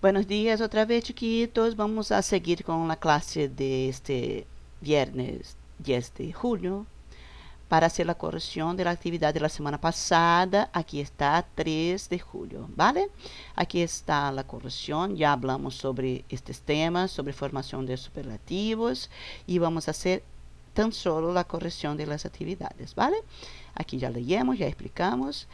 Buenos días otra vez, chiquitos. Vamos a seguir con la clase de este viernes 10 de julio para hacer la corrección de la actividad de la semana pasada. Aquí está 3 de julio, ¿vale? Aquí está la corrección. Ya hablamos sobre estos temas, sobre formación de superlativos y vamos a hacer tan solo la corrección de las actividades, ¿vale? Aqui já lemos, já explicamos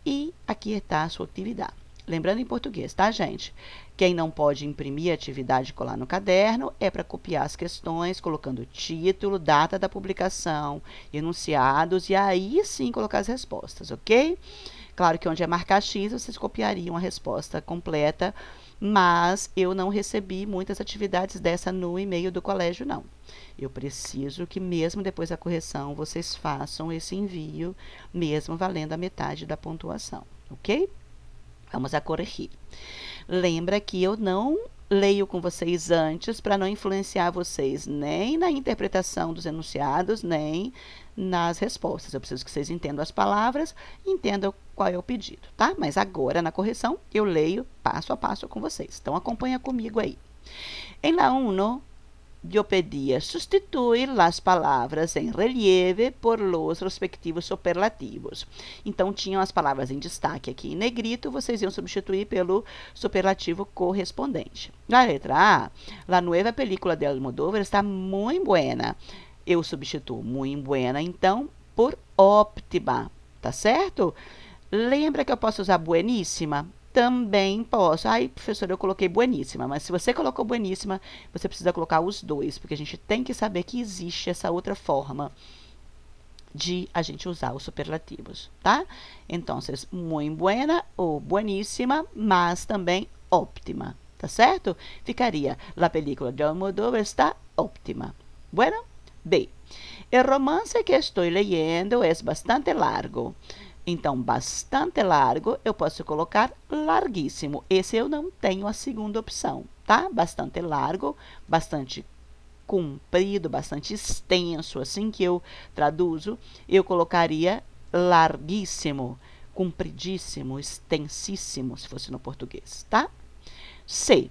e aqui está a sua atividade. Lembrando em português, tá, gente? Quem não pode imprimir a atividade e colar no caderno é para copiar as questões, colocando título, data da publicação, enunciados e aí sim colocar as respostas, ok? Claro que onde é marcar X, vocês copiariam a resposta completa, mas eu não recebi muitas atividades dessa no e-mail do colégio, não. Eu preciso que mesmo depois da correção, vocês façam esse envio, mesmo valendo a metade da pontuação, ok? Vamos a corrigir. Lembra que eu não leio com vocês antes para não influenciar vocês nem na interpretação dos enunciados, nem nas respostas. Eu preciso que vocês entendam as palavras e entendam qual é o pedido, tá? Mas agora, na correção, eu leio passo a passo com vocês. Então, acompanha comigo aí. Em la 1, eu pedia substituir as palavras em relieve por los respectivos superlativos. Então, tinham as palavras em destaque aqui em negrito, vocês iam substituir pelo superlativo correspondente. Na letra A, la nueva película de Almodóvar está muito buena. Eu substituo muito buena, então, por óptima, tá certo? Lembra que eu posso usar bueníssima? Também posso. Ai, professor, eu coloquei bueníssima, mas se você colocou bueníssima, você precisa colocar os dois, porque a gente tem que saber que existe essa outra forma de a gente usar os superlativos, tá? Então, muito buena ou bueníssima, mas também óptima, tá certo? Ficaria, la película de Almodóvar está óptima. Bueno, B. El romance que estou leyendo é bastante largo. Então, bastante largo, eu posso colocar larguíssimo. Esse eu não tenho a segunda opção, tá? Bastante largo, bastante comprido, bastante extenso, assim que eu traduzo, eu colocaria larguíssimo, compridíssimo, extensíssimo, se fosse no português, tá? C.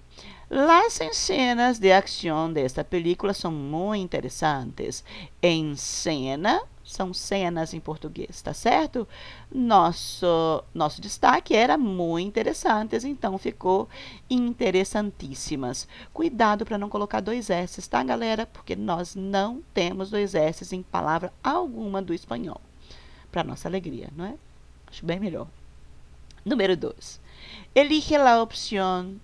Las escenas de acción de esta película são muito interessantes. Em cena são cenas em português, tá certo? Nosso destaque era muito interessantes, então ficou interessantíssimas. Cuidado para não colocar dois S's, tá, galera? Porque nós não temos dois S's em palavra alguma do espanhol. Para nossa alegria, não é? Acho bem melhor. Número 2. Elige a opção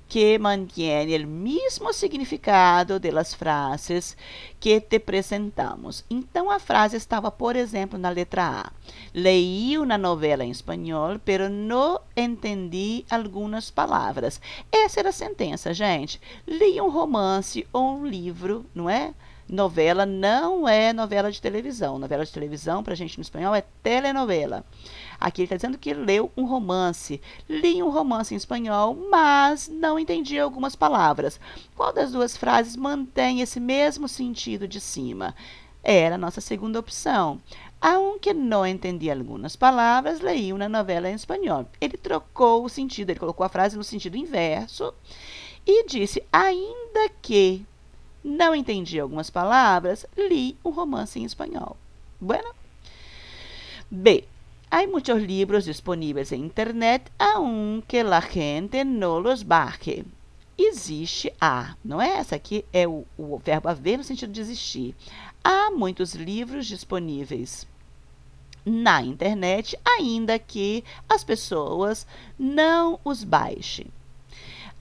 que mantiene el mismo significado de las frases que te presentamos. Então, a frase estava, por exemplo, na letra A. Leí uma novela em espanhol, pero não entendi algumas palavras. Essa era a sentença, gente. Li um romance ou um livro, não é? Novela não é novela de televisão. Novela de televisão, para a gente no espanhol, é telenovela. Aqui ele está dizendo que leu um romance. Li um romance em espanhol, mas não entendi algumas palavras. Qual das duas frases mantém esse mesmo sentido de cima? Era a nossa segunda opção. Aunque não entendi algumas palavras, leí uma novela em espanhol. Ele trocou o sentido, ele colocou a frase no sentido inverso e disse, ainda que não entendi algumas palavras, li um romance em espanhol. Bueno. B. Hay muchos libros disponibles en internet, aunque la gente no los baje. Existe não é? Essa aqui é o verbo haver no sentido de existir. Há muitos livros disponíveis na internet, ainda que as pessoas não os baixem.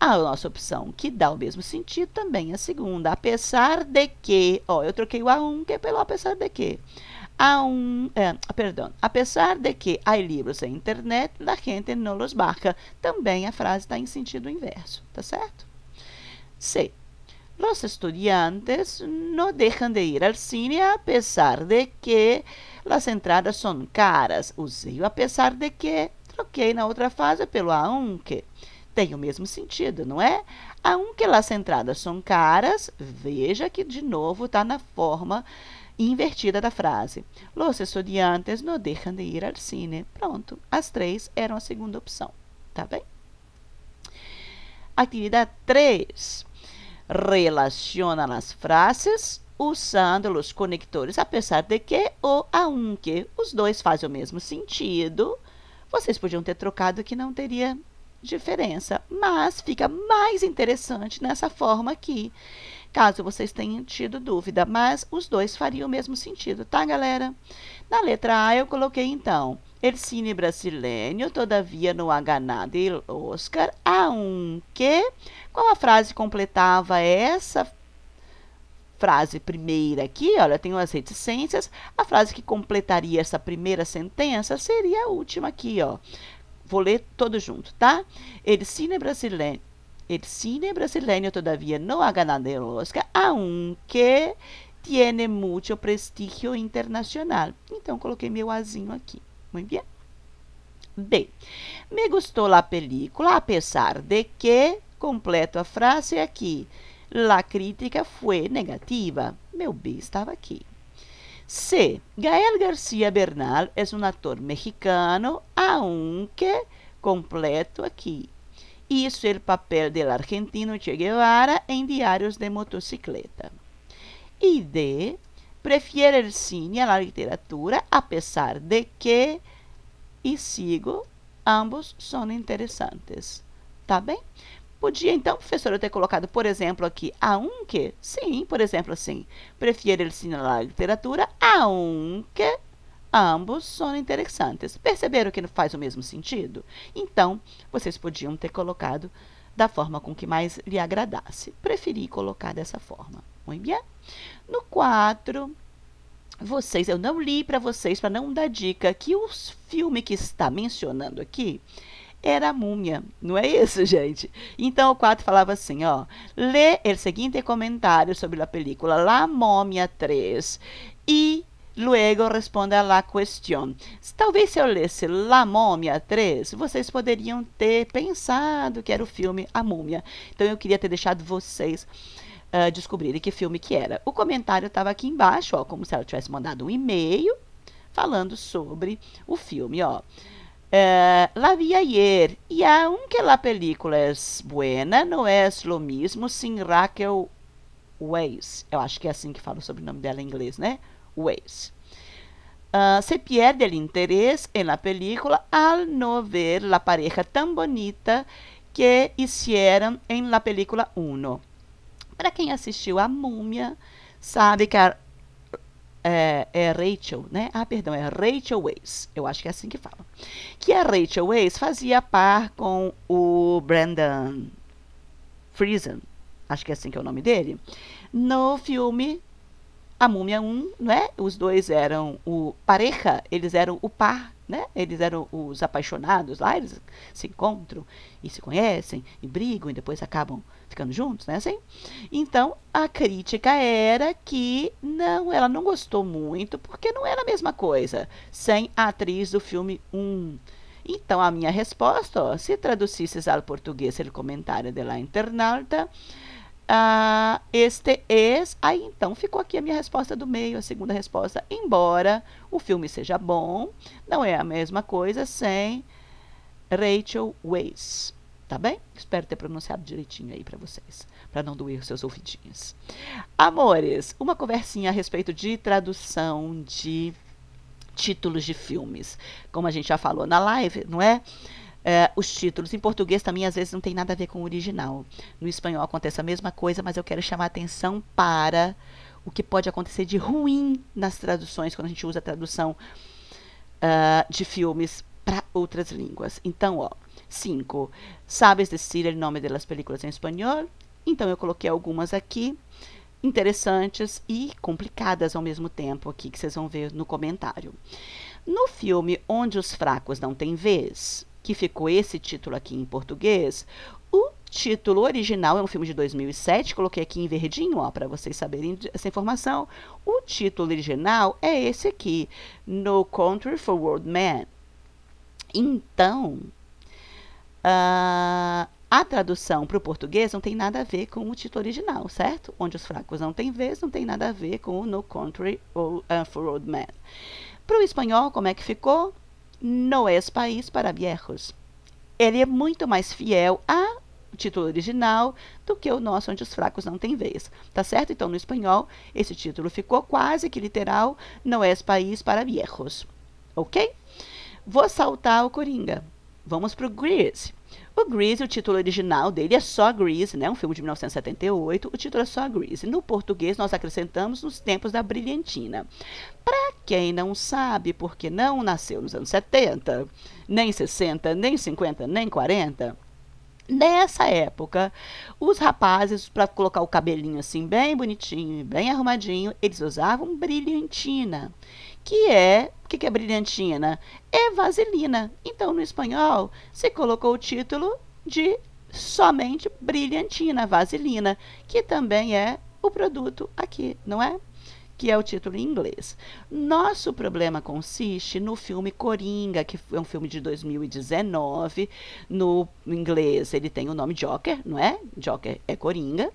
A nossa opção, que dá o mesmo sentido, também é a segunda. Apesar de que, eu troquei o aunque pelo apesar de que. Apesar de que há livros em internet, a gente não los baja. Também a frase está em sentido inverso, tá certo? C. Los estudiantes no dejan de ir al cine a pesar de que las entradas son caras. Usei o apesar de que, troquei na outra frase pelo aunque. Tem o mesmo sentido, não é? Aunque las entradas são caras, veja que de novo está na forma invertida da frase. Los estudiantes no dejan de ir al cine. Pronto, as três eram a segunda opção, tá bem? Atividade 3. Relaciona as frases usando os conectores apesar de que ou aunque. Os dois fazem o mesmo sentido. Vocês podiam ter trocado que não teria diferença, mas fica mais interessante nessa forma aqui, caso vocês tenham tido dúvida, mas os dois fariam o mesmo sentido, tá, galera? Na letra A eu coloquei, então, el cine brasileño todavia no ha ganado el Oscar, aunque. Qual a frase completava essa frase primeira aqui? Olha, tem umas reticências. A frase que completaria essa primeira sentença seria a última aqui, ó. Vou ler todo junto, tá? El cine brasileño todavía no ha ganado el Oscar, aunque tiene mucho prestigio internacional. Então, coloquei meu azinho aqui. Muito bem. B. Me gustou la película, a pesar de que, completo a frase aqui, la crítica foi negativa. Meu B estava aqui. C. Gael García Bernal es un actor mexicano, aunque, completo aqui, hizo el papel del argentino Che Guevara en Diarios de Motocicleta. E D. Prefiere el cine a la literatura, a pesar de que, e sigo, ambos são interessantes. Tá bem? Podia, então, professora, eu ter colocado, por exemplo, aqui, aunque? Sim, por exemplo, assim. Prefiere el cine a la literatura, aunque ambos são interessantes. Perceberam que não faz o mesmo sentido? Então, vocês podiam ter colocado da forma com que mais lhe agradasse. Preferi colocar dessa forma. Muito bem? No 4, eu não li para vocês, para não dar dica, que o filme que está mencionando aqui era a Múmia, não é isso, gente? Então, o 4 falava assim, ó. Lê o seguinte comentário sobre a película La Momia 3 e luego responda a la cuestión. Talvez se eu lesse La Momia 3, vocês poderiam ter pensado que era o filme A Múmia. Então, eu queria ter deixado vocês descobrirem que filme que era. O comentário estava aqui embaixo, ó, como se ela tivesse mandado um e-mail falando sobre o filme, ó. La vi ayer y aunque la película es buena, no es lo mismo sin Raquel Weisz. Eu acho que é assim que fala o sobrenome dela em inglês, né? Weisz. Se pierde el interés en la película al no ver la pareja tan bonita que hicieron en la película 1. Para quem assistiu a Múmia, sabe que é Rachel, né? Perdão, é Rachel Weisz. Eu acho que é assim que fala. Que a Rachel Weisz fazia par com o Brendan Fraser, acho que é assim que é o nome dele, no filme A Múmia 1, né? Os dois eram o pareja, eles eram o par, né? Eles eram os apaixonados lá, eles se encontram e se conhecem e brigam e depois acabam ficando juntos, né? Assim? Então, a crítica era que ela não gostou muito porque não era a mesma coisa sem a atriz do filme 1. Então, a minha resposta, ó, se traduzisses ao português o comentário de la internauta, este es, aí então ficou aqui a minha resposta do meio, a segunda resposta, embora o filme seja bom, não é a mesma coisa sem Rachel Weisz, tá bem? Espero ter pronunciado direitinho aí para vocês, para não doer os seus ouvidinhos. Amores, uma conversinha a respeito de tradução de títulos de filmes, como a gente já falou na live, não é? Os títulos em português também às vezes não tem nada a ver com o original. No espanhol acontece a mesma coisa, mas eu quero chamar a atenção para o que pode acontecer de ruim nas traduções, quando a gente usa a tradução de filmes para outras línguas. Então, ó, 5. ¿Sabes decir el nombre de las películas em espanhol? Então, eu coloquei algumas aqui, interessantes e complicadas ao mesmo tempo aqui, que vocês vão ver no comentário. No filme Onde os Fracos Não Têm Vez, que ficou esse título aqui em português, o título original é um filme de 2007, coloquei aqui em verdinho, ó, para vocês saberem essa informação. O título original é esse aqui, No Country for Old Men. Então, a tradução para o português não tem nada a ver com o título original, certo? Onde os Fracos Não Têm Vez não tem nada a ver com o No Country for Old Men. Para o espanhol, como é que ficou? No es país para viejos. Ele é muito mais fiel à título original do que o nosso Onde os Fracos Não Têm Vez, tá certo? Então, no espanhol, esse título ficou quase que literal, não é país para viejos, ok? Vou saltar o Coringa. Vamos pro Grease. O Grease, o título original dele é só Grease, né? Um filme de 1978. O título é só Grease. No português, nós acrescentamos Nos Tempos da Brilhantina. Para quem não sabe, porque não nasceu nos anos 70, nem 60, nem 50, nem 40, nessa época, os rapazes, para colocar o cabelinho assim bem bonitinho, bem arrumadinho, eles usavam brilhantina. O que é brilhantina? É vaselina. Então, no espanhol, você colocou o título de somente brilhantina, vaselina, que também é o produto aqui, não é? Que é o título em inglês. Nosso problema consiste no filme Coringa, que é um filme de 2019. No inglês ele tem o nome Joker, não é? Joker é Coringa.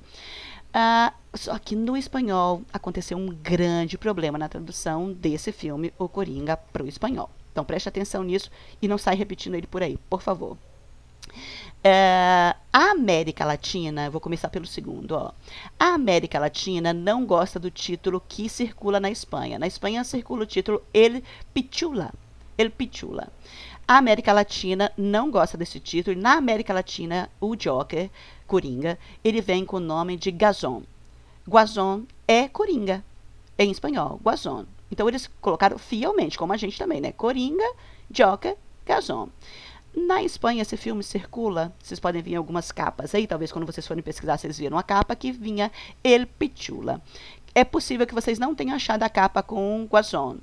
Só que no espanhol aconteceu um grande problema na tradução desse filme, O Coringa, para o espanhol. Então preste atenção nisso e não sai repetindo ele por aí, por favor. A América Latina, vou começar pelo segundo, ó. A América Latina não gosta do título que circula na Espanha. Na Espanha circula o título El Pichula. El Pichula. A América Latina não gosta desse título. E na América Latina, o Joker, Coringa, ele vem com o nome de Guasón. Guasón é Coringa, em espanhol, Guasón. Então eles colocaram fielmente, como a gente também, né? Coringa, Joker, Guasón. Na Espanha, esse filme circula, vocês podem ver algumas capas aí, talvez quando vocês forem pesquisar, vocês viram a capa que vinha El Pichula. É possível que vocês não tenham achado a capa com Guasón,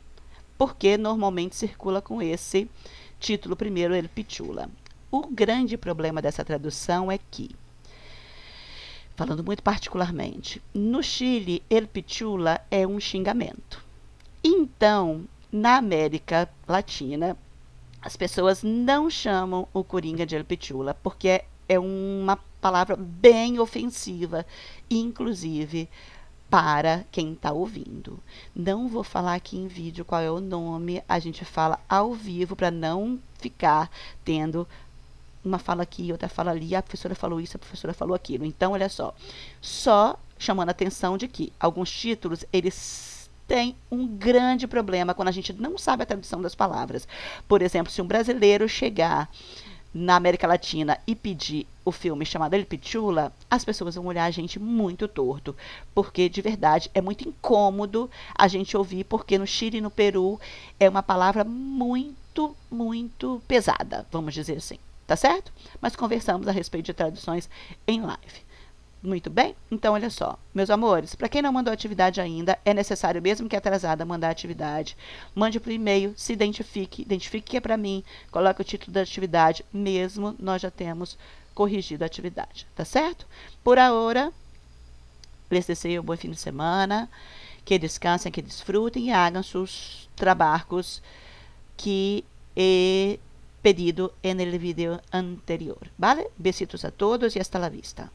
porque normalmente circula com esse título primeiro, El Pichula. O grande problema dessa tradução é que, falando muito particularmente, no Chile, El Pichula é um xingamento. Então, na América Latina, as pessoas não chamam o Coringa de El Pichula, porque é uma palavra bem ofensiva, inclusive para quem está ouvindo. Não vou falar aqui em vídeo qual é o nome, a gente fala ao vivo para não ficar tendo uma fala aqui, outra fala ali, a professora falou isso, a professora falou aquilo. Então, olha só chamando a atenção de que alguns títulos, eles tem um grande problema quando a gente não sabe a tradução das palavras. Por exemplo, se um brasileiro chegar na América Latina e pedir o filme chamado El Pichula, as pessoas vão olhar a gente muito torto, porque de verdade é muito incômodo a gente ouvir, porque no Chile e no Peru é uma palavra muito, muito pesada, vamos dizer assim, tá certo? Mas conversamos a respeito de traduções em live. Muito bem? Então, olha só, meus amores, para quem não mandou atividade ainda, é necessário, mesmo que atrasada, mandar atividade. Mande por e-mail, se identifique que é para mim, coloque o título da atividade, mesmo nós já temos corrigido a atividade, tá certo? Por agora, les desejo um bom fim de semana, que descansem, que desfrutem e hagam seus trabalhos que he pedido en el video anterior, ¿vale? Besitos a todos y hasta la vista.